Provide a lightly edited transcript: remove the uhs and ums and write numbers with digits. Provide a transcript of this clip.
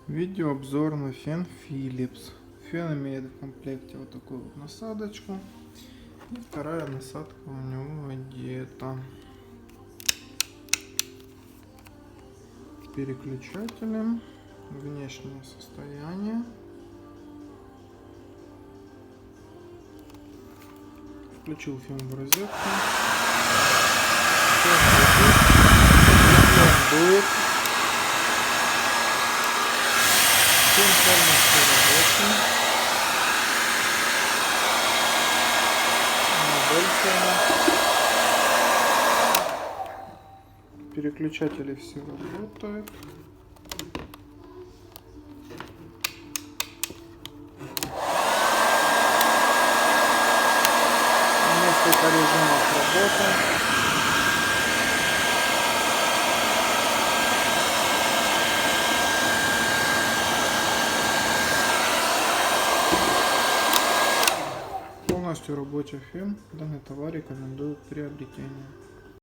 Видеообзор на фен Philips. Фен имеет в комплекте вот такую вот насадочку. И вторая насадка у него одета. Переключателем. Внешнее состояние. Включил фен в розетку. Дует. Фен полностью рабочий. Модель. Переключатели все работают. Несколько режимов работы. Полностью рабочий фен. Данный товар рекомендую к приобретению.